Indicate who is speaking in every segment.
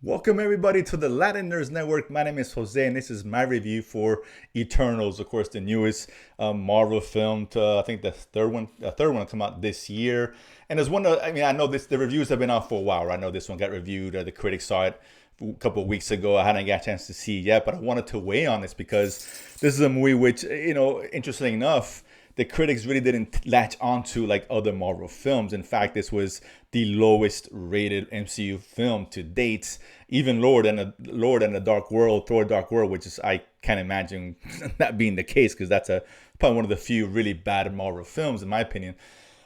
Speaker 1: Welcome everybody to the Latin Nerds Network. My name is Jose, and this is my review for Eternals, of course, the newest Marvel film. I think the third one will come out this year. And there's one. I know the reviews have been out for a while. Right? I know this one got reviewed. The critics saw it a couple of weeks ago. I hadn't got a chance to see it yet, but I wanted to weigh on this because this is a movie which, interestingly enough, the critics really didn't latch onto like other Marvel films. In fact, this was the lowest rated MCU film to date, even lower than the Dark World, Thor: Dark World, which is I can't imagine that being the case because that's probably one of the few really bad Marvel films in my opinion.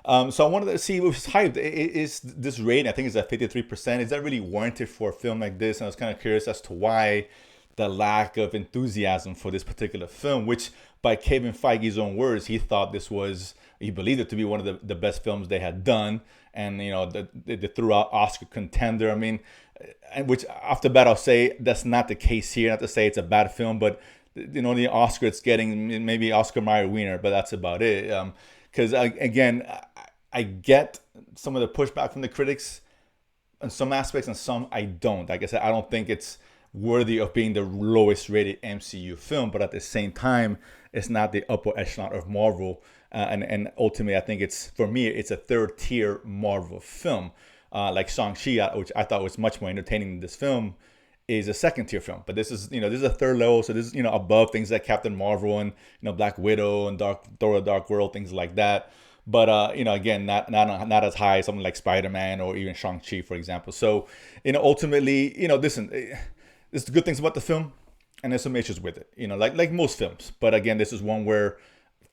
Speaker 1: So I wanted to see what was hyped. Is this rating? I think it's at 53%. Is that really warranted for a film like this? And I was kind of curious as to why the lack of enthusiasm for this particular film, which by Kevin Feige's own words, he believed it to be one of the best films they had done. And, the throughout Oscar contender. I mean, and which off the bat, I'll say that's not the case here. Not to say it's a bad film, but, the Oscar it's getting, maybe Oscar Mayer Wiener, but that's about it. Because, again, I get some of the pushback from the critics in some aspects and some I don't. Like I said, I don't think it's worthy of being the lowest rated MCU film, but at the same time, it's not the upper echelon of Marvel. And ultimately, I think for me, it's a third tier Marvel film. Like Shang-Chi, which I thought was much more entertaining than this film, is a second tier film. But this is a third level. So this is, above things like Captain Marvel and, Black Widow and Thor: Dark World, things like that. But, again, not as high as something like Spider-Man or even Shang-Chi, for example. So, ultimately, listen, there's the good things about the film, and there's some issues with it, like most films. But again, this is one where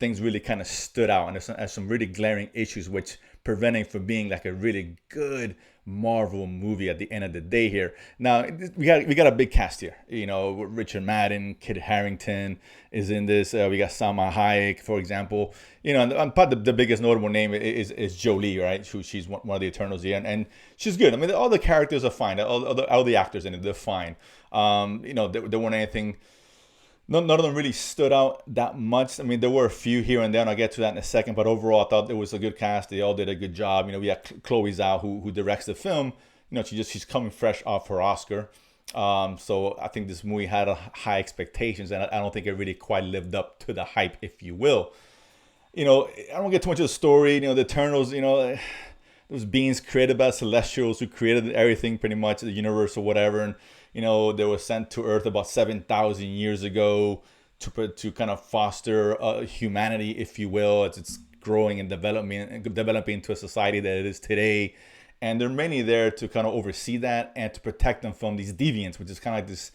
Speaker 1: things really kind of stood out, and there's some really glaring issues which preventing from being like a really good Marvel movie at the end of the day here. Now we got a big cast here. Richard Madden, Kit Harington is in this. We got Salma Hayek, for example. And probably the biggest notable name is Jolie, right? She's one of the Eternals here, and she's good. I mean, all the characters are fine. All the actors in it, they're fine. There weren't anything. None of them really stood out that much. I mean, there were a few here and there, and I'll get to that in a second. But overall, I thought it was a good cast. They all did a good job. We had Chloe Zhao, who directs the film. She's coming fresh off her Oscar. So I think this movie had high expectations, and I don't think it really quite lived up to the hype, if you will. I don't get too much of the story. The Eternals, those beings created by Celestials who created everything, pretty much, the universe or whatever. And they were sent to Earth about 7,000 years ago to kind of foster humanity, if you will, as it's growing and developing into a society that it is today. And there are many there to kind of oversee that and to protect them from these deviants, which is kind of like this,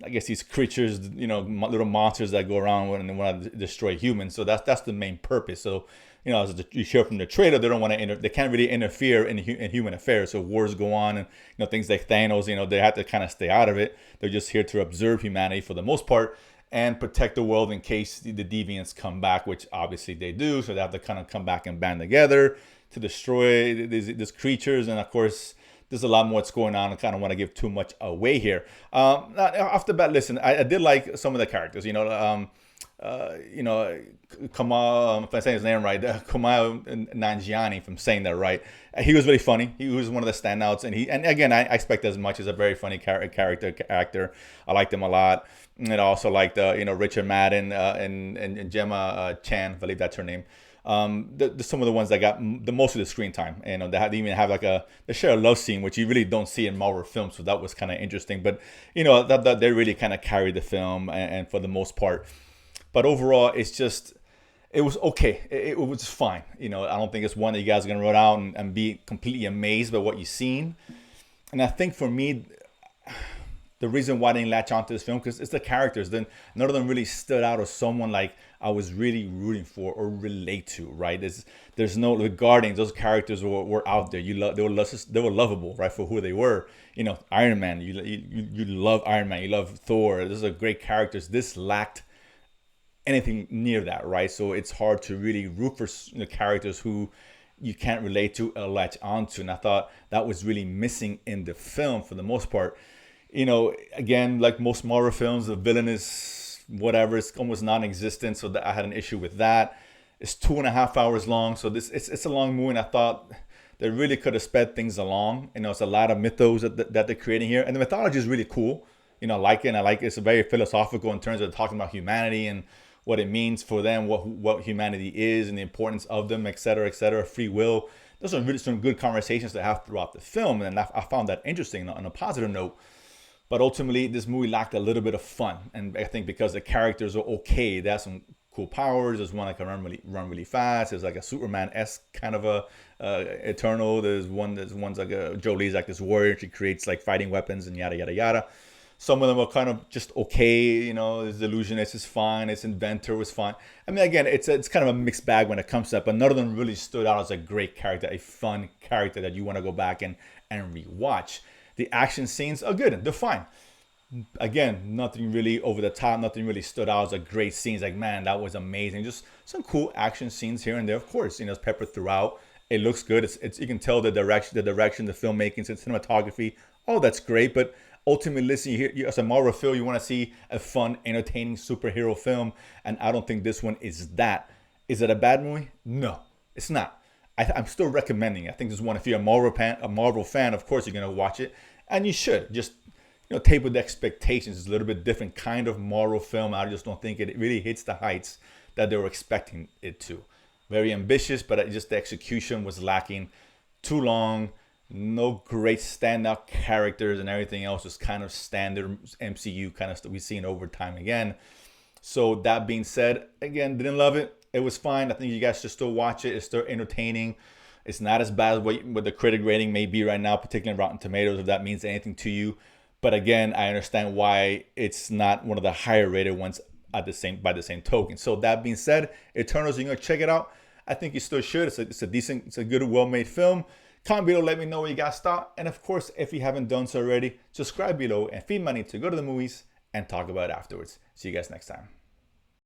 Speaker 1: I guess, these creatures, little monsters that go around and want to destroy humans. So that's the main purpose. So, as you hear from the trailer, they don't want to they can't really interfere in human affairs. So wars go on, and things like Thanos, they have to kind of stay out of it. They're just here to observe humanity for the most part and protect the world in case the deviants come back, which obviously they do. So they have to kind of come back and band together to destroy these creatures. And of course, there's a lot more that's going on. I kind of want to give too much away here. Off the bat, listen, I did like some of the characters. Kamal, if I say his name right, Kamal Nanjiani, if I'm saying that right, he was really funny. He was one of the standouts, and again, I expect as much as a very funny character actor. I liked him a lot, and I also liked Richard Madden and Gemma Chan, I believe that's her name. Some of the ones that got the most of the screen time, they even have they share a love scene, which you really don't see in Marvel films, so that was kind of interesting. But that they really kind of carried the film, and for the most part. But overall, it was okay. It was fine. I don't think it's one that you guys are going to run out and be completely amazed by what you've seen. And I think for me, the reason why I didn't latch onto this film, because it's the characters. Then none of them really stood out as someone like I was really rooting for or relate to, right? There's no, the Guardians, those characters were out there. They were lovable, right, for who they were. Iron Man, you love Iron Man. You love Thor. Those are great characters. This lacked anything near that, right? So it's hard to really root for characters who you can't relate to or latch onto, and I thought that was really missing in the film for the most part. Again, like most Marvel films, the villain is whatever, it's almost non-existent, so I had an issue with that. It's 2.5 hours long, so it's a long movie, and I thought They really could have sped things along. You know, it's a lot of mythos that they're creating here, and the mythology is really cool. You know, I like it. And I like it's very philosophical in terms of talking about humanity and what it means for them, what humanity is, and the importance of them, etc., etc. Free will. Those are really some good conversations to have throughout the film, and I found that interesting on a positive note. But ultimately, this movie lacked a little bit of fun, and I think because the characters are okay, they have some cool powers. There's one that can run really fast. There's like a Superman-esque kind of a Eternal. There's one's like a Jolie's like this warrior. She creates like fighting weapons and yada yada yada. Some of them are kind of just okay, you know. His illusionist is fine. His inventor was fine. I mean, again, it's kind of a mixed bag when it comes to that, but none of them really stood out as a great character, a fun character that you want to go back and rewatch. The action scenes are good. They're fine. Again, nothing really over the top. Nothing really stood out as a great scenes. Like, man, that was amazing. Just some cool action scenes here and there. Of course, you know, it's peppered throughout. It looks good. It's you can tell the direction, the filmmaking, the cinematography. Oh, that's great. But ultimately, listen, as a Marvel film, you want to see a fun, entertaining superhero film, and I don't think this one is that. Is it a bad movie? No, it's not. I'm still recommending it. I think this one, if you're a Marvel fan, of course you're gonna watch it, and you should just, you know, taper the expectations. It's a little bit different kind of Marvel film. I just don't think it really hits the heights that they were expecting it to. Very ambitious, but just the execution was lacking. Too long. No great standout characters, and everything else is kind of standard MCU kind of stuff we've seen over time again. So that being said, again, didn't love it. It was fine. I think you guys should still watch it. It's still entertaining. It's not as bad as what the critic rating may be right now, particularly in Rotten Tomatoes, if that means anything to you. But again, I understand why it's not one of the higher rated ones by the same token. So that being said, Eternals, you're gonna check it out. I think you still should. It's a good, well-made film. Comment below, let me know what you guys thought. And of course, if you haven't done so already, subscribe below and feed money to go to the movies and talk about it afterwards. See you guys next time.